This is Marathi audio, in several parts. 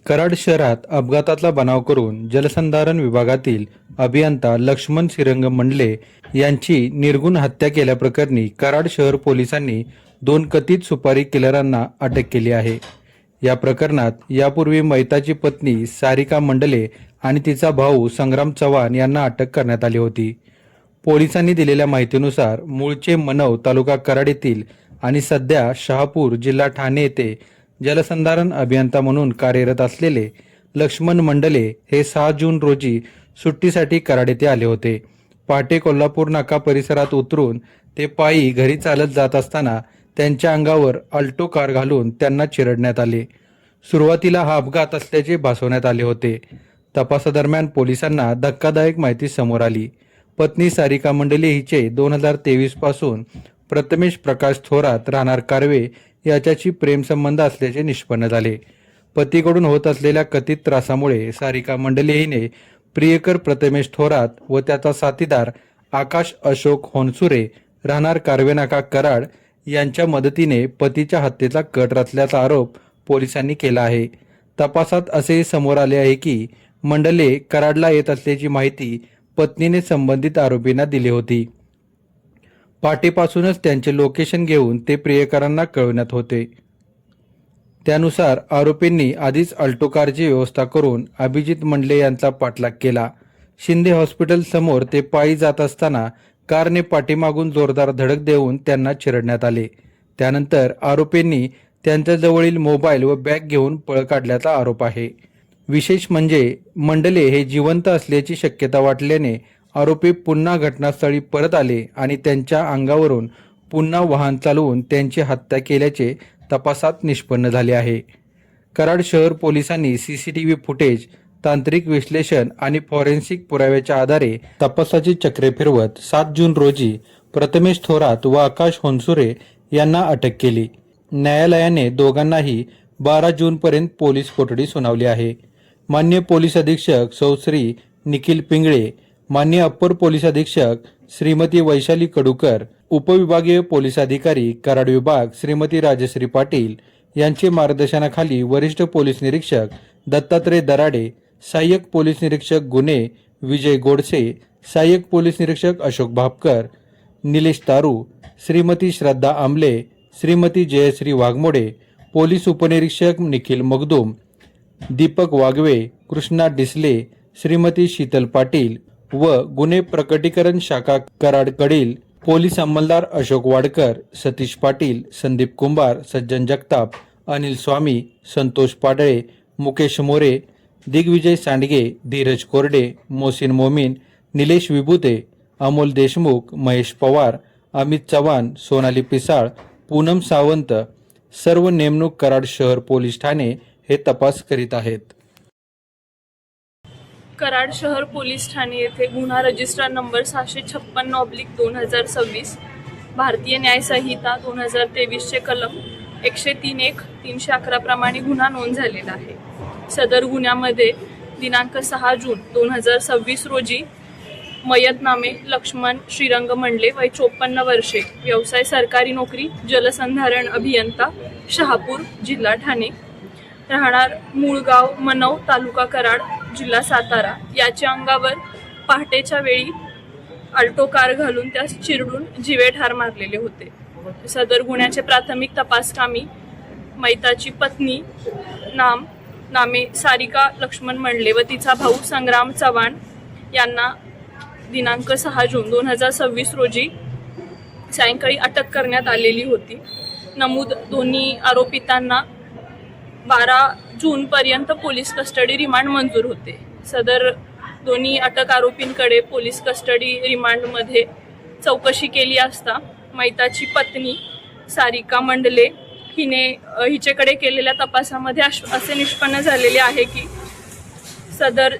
कराड शहरात अपघातातला बनाव करून जलसंधारण विभागातील अभियंता लक्ष्मण श्रीरंग मंडले यांची निर्घृण हत्या केल्याप्रकरणी कराड शहर पोलिसांनी 2 कथित सुपारी किलरांना अटक केली आहे। या प्रकरणात यापूर्वी मैताची पत्नी सारिका मंडले आणि तिचा भाऊ संग्राम चव्हाण यांना अटक करण्यात आली होती। पोलिसांनी दिलेल्या माहितीनुसार मूळचे मनव तालुका कराड येथील आणि सध्या शहापूर जिल्हा ठाणे येथे जलसंधारण अभियंता म्हणून कार्यरत असलेले लक्ष्मण मंडले हे 6 जून रोजी सुट्टीसाठी कराड येथे आले होते। पहाटे कोल्हापूर नाका परिसरात उतरून ते पायी घरी चालत जात असताना त्यांच्या अंगावर अल्टो कार घालून त्यांना चिरडण्यात आले। सुरुवातीला हा अपघात असल्याचे भासवण्यात आले होते। तपासादरम्यान पोलिसांना धक्कादायक माहिती समोर आली। पत्नी सारिका मंडले हिचे 2023 पासून प्रथमेश प्रकाश थोरात राहणार कारवे याच्याशी प्रेमसंबंध असल्याचे निष्पन्न झाले। पतीकडून होत असलेल्या कथित त्रासामुळे सारिका मंडले हिने प्रियकर प्रथमेश थोरात व त्याचा साथीदार आकाश अशोक होनसुरे राहणार कारवेनाका कराड यांच्या मदतीने पतीच्या हत्येचा कट रचल्याचा आरोप पोलिसांनी केला आहे। तपासात असे समोर आले आहे की मंडले कराडला येत असल्याची माहिती पत्नीने संबंधित आरोपींना दिली होती। पहाटेपासूनच त्यांचे लोकेशन घेऊन ते प्रियकरांना कळवण्यात होते। त्यानुसार आरोपींनी आधीच अल्टो कारची व्यवस्था करून अभिजित मंडले यांचा पाठलाग केला। शिंदे हॉस्पिटल समोर ते पायी जात असताना कारने पाठीमागून जोरदार धडक देऊन त्यांना चिरडण्यात आले। त्यानंतर आरोपींनी त्यांच्या जवळील मोबाईल व बॅग घेऊन पळ काढल्याचा आरोप आहे। विशेष म्हणजे मंडले हे जिवंत असल्याची शक्यता वाटल्याने आरोपी पुन्हा घटनास्थळी परत आले आणि त्यांच्या अंगावरून पुन्हा वाहन चालवून त्यांची हत्या केल्याचे तपासात निष्पन्न झाले आहे। कराड शहर पोलिसांनी सीसीटीव्ही फुटेज, तांत्रिक विश्लेषण आणि फॉरेन्सिक पुराव्याच्या आधारे तपासाची चक्रे फिरवत 7 जून रोजी प्रथमेश थोरात व आकाश होनसुरे यांना अटक केली। न्यायालयाने दोघांनाही 12 जून पर्यंत पोलीस कोठडी सुनावली आहे। माननीय पोलीस अधीक्षक सौ श्री निखिल पिंगळे, माननीय अप्पर पोलीस अधीक्षक श्रीमती वैशाली कडूकर, उपविभागीय पोलीस अधिकारी कराड विभाग श्रीमती राजश्री पाटील यांचे मार्गदर्शनाखाली वरिष्ठ पोलीस निरीक्षक दत्तात्रय दराडे, सहाय्यक पोलीस निरीक्षक गुन्हे विजय गोडसे, सहाय्यक पोलीस निरीक्षक अशोक भापकर, निलेश तारू, श्रीमती श्रद्धा आमले, श्रीमती जयश्री वाघमोडे, पोलीस उपनिरीक्षक निखिल मगदूम, दीपक वाघवे, कृष्णा डिसले, श्रीमती शीतल पाटील व गुन्हे प्रकटीकरण शाखा कराडकडील पोलीस अंमलदार अशोक वाडकर, सतीश पाटील, संदीप कुंभार, सज्जन जगताप, अनिल स्वामी, संतोष पाडळे, मुकेश मोरे, दिग्विजय सांडगे, धीरज कोरडे, मोहसिन मोमीन, निलेश विभूते, अमोल देशमुख, महेश पवार, अमित चव्हाण, सोनाली पिसाळ, पूनम सावंत सर्व नेमणूक कराड शहर पोलीस ठाणे हे तपास करीत आहेत। कराड शहर पोलीस ठाणे येथे गुन्हा रजिस्टर नंबर 656/2026 भारतीय न्याय संहिता 2023 चे कलम 103(1) 311 प्रमाणे गुन्हा नोंद झालेला आहे। सदर गुन्ह्यामध्ये दिनांक 6 जून 2026 रोजी मयत नामे लक्ष्मण श्रीरंग मंडले, वय 54 वर्षे, व्यवसाय सरकारी नोकरी, जलसंधारण अभियंता, शहापूर जिल्हा ठाणे, राहणार मूळगाव मनव तालुका कराड जिल्हा सातारा, याच्या अंगावर पहाटेच्या वेळी अल्टो कार घालून त्यास चिरडून जीवे ठार मारलेले होते। सदर गुन्ह्याचे प्राथमिक तपासकामी मैताची पत्नी नामे सारिका लक्ष्मण मंडले व तिचा भाऊ संग्राम चव्हाण यांना दिनांक 6 जून 2026 रोजी सायंकाळी अटक करण्यात आलेली होती। नमूद दोन्ही आरोपितांना 12 जून पर्यंत पोलीस कस्टडी रिमांड मंजूर होते। सदर दोन्ही अटक आरोपींकडे पोलीस कस्टडी रिमांडमध्ये चौकशी केली असता मैताची पत्नी सारिका मंडले हिचेकडे केलेल्या तपासामध्ये असे निष्पन्न झालेले आहे की सदर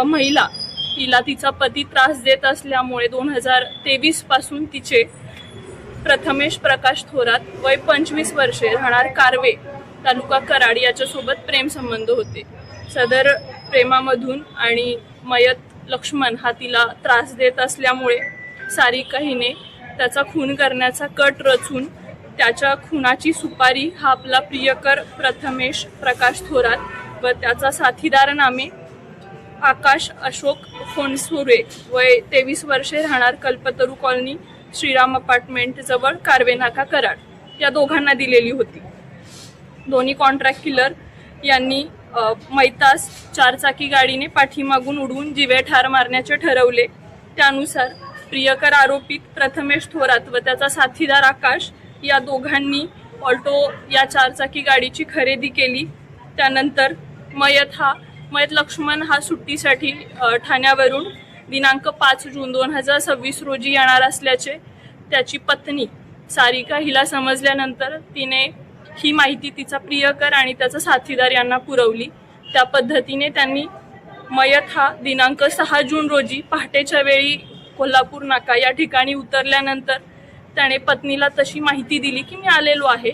महिला हिला तिचा पती त्रास देत असल्यामुळे 2023 पासून तिचे प्रथमेश प्रकाश थोरात, वय 25 वर्षे, राहणार कारवे तालुका कराड याच्यासोबत प्रेमसंबंध होते। सदर प्रेमामधून आणि मयत लक्ष्मण हा तिला त्रास देत असल्यामुळे सारिका हिने त्याचा खून करण्याचा कट रचून त्याच्या खुनाची सुपारी हा आपला प्रियकर प्रथमेश प्रकाश थोरात व त्याचा साथीदार नामे आकाश अशोक फोनसुरे वय 23 वर्षे, राहणार कल्पतरू कॉलनी, श्रीराम अपार्टमेंट जवळ कारवेनाका, कराड, या दोघांना दिलेली होती. दोन्ही कॉन्ट्रॅक्ट किलर यांनी मैतास 4 चाकी गाडीने पाठीमागून उडवून जीवे ठार मारण्याचे ठरवले. त्यानुसार प्रियकर आरोपित प्रथमेश थोरात व त्याचा साथीदार आकाश या दोघांनी ऑल्टो या 4 चाकी गाडीची खरेदी केली. त्यानंतर मयत लक्ष्मण हा सुट्टीसाठी ठाण्यावरून दिनांक 5 जून 2026 रोजी येणार असल्याचे त्याची पत्नी सारिका हिला समजल्यानंतर तिने ही माहिती तिचा प्रियकर आणि त्याचा साथीदार यांना पुरवली. त्या पद्धतीने त्यांनी मयत हा दिनांक 6 जून रोजी पहाटेच्या वेळी कोल्हापूर नाका या ठिकाणी उतरल्यानंतर त्याने पत्नीला तशी माहिती दिली की मी आलेलो आहे.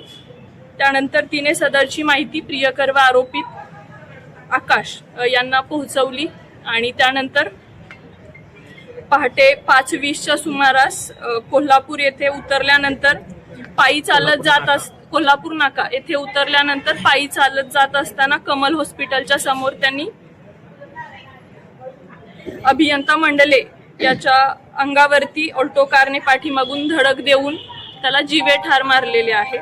त्यानंतर तिने सदरची माहिती प्रियकर व आरोपित आकाश यांना पोहोचवली आणि त्यानंतर पहाटे 5:20च्या सुमारास कोल्हापूर येथे उतरल्यानंतर पायी चालत कोल्हापूर नाका येथे उतरल्यानंतर पायी चालत जात असताना कमल हॉस्पिटलच्या समोर त्यांनी अभियंता मंडले याच्या अंगावरती ऑल्टो कारने पाठीमागून धडक देऊन त्याला जीवे ठार मारलेले आहे.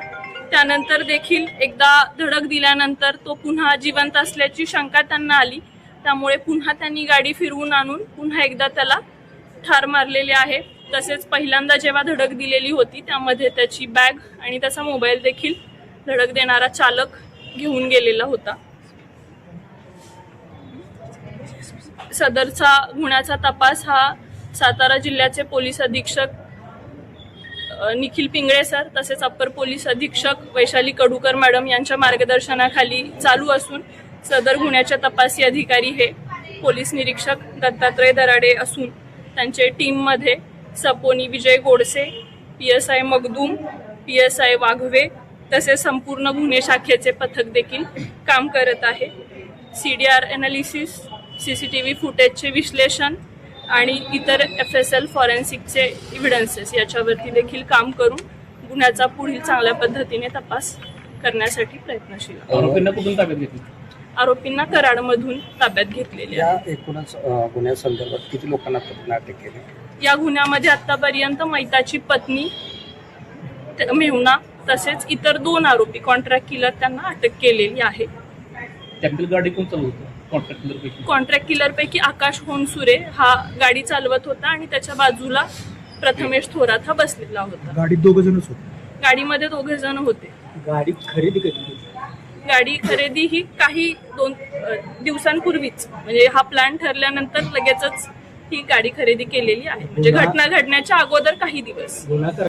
त्यानंतर देखील एकदा धडक दिल्यानंतर तो पुन्हा जिवंत असल्याची शंका त्यांना आली. त्यामुळे पुन्हा त्यांनी गाडी फिरवून आणून पुन्हा एकदा त्याला ठार मारलेले आहे. तसेच पहिल्यांदा जेव्हा धडक दिलेली होती त्यामध्ये त्याची बॅग आणि त्याचा मोबाईल देखील धडक देणारा चालक घेऊन गेलेला होता. सदरचा गुन्ह्याचा तपास हा सातारा जिल्ह्याचे पोलीस अधीक्षक निखिल पिंगळे सर तसेच अप्पर पोलीस अधीक्षक वैशाली कडूकर मॅडम यांच्या मार्गदर्शनाखाली चालू असून सदर गुन्ह्याचे तपासी अधिकारी हे पोलीस निरीक्षक दत्तात्रय दराडे असून त्यांचे टीममध्ये सपोनी विजय गोडसे, PSI मगदूम, PSI वाघवे तसेच संपूर्ण गुन्हे शाखेचे पथक देखील काम करत आहे. CDR एनालिसिस, CCTV फुटेजचे विश्लेषण आणि इतर FSL फॉरेन्सिकचे इव्हिडन्सेस याच्यावरती देखील काम करून गुन्ह्याचा पुढील चांगल्या पद्धतीने तपास करण्यासाठी प्रयत्नशील. आरोपींना कुठून ताब्यात घेतली? आरोपींना कराडमधून ताब्यात घेतलेले आहे. या एकूणच गुन्ह्यासंदर्भात किती लोकांना अटक केली? या गुन्ह्यामध्ये आतापर्यंत मैताची पत्नी मेहुणा तसेच इतर 2 आरोपी कॉन्ट्रॅक्ट किलर त्यांना अटक केलेली आहे. त्यातील गाडी कोण चालवतो? कॉन्ट्रॅक्ट किलर पैकी आकाश होनसुरे हा गाडी चालवत होता आणि त्याच्या बाजूला प्रथमेश थोरात हा बसलेला होता. गाडीत 2 जणच होते. गाडीमध्ये 2 जण होते. गाडी खरेदी कधी? गाडी खरेदी ही काही 2 दिवसांपूर्वीच म्हणजे हा प्लॅन ठरल्यानंतर लगेचच ही गाडी खरेदी केलेली आहे. म्हणजे घटना घडण्याच्या अगोदर काही दिवस.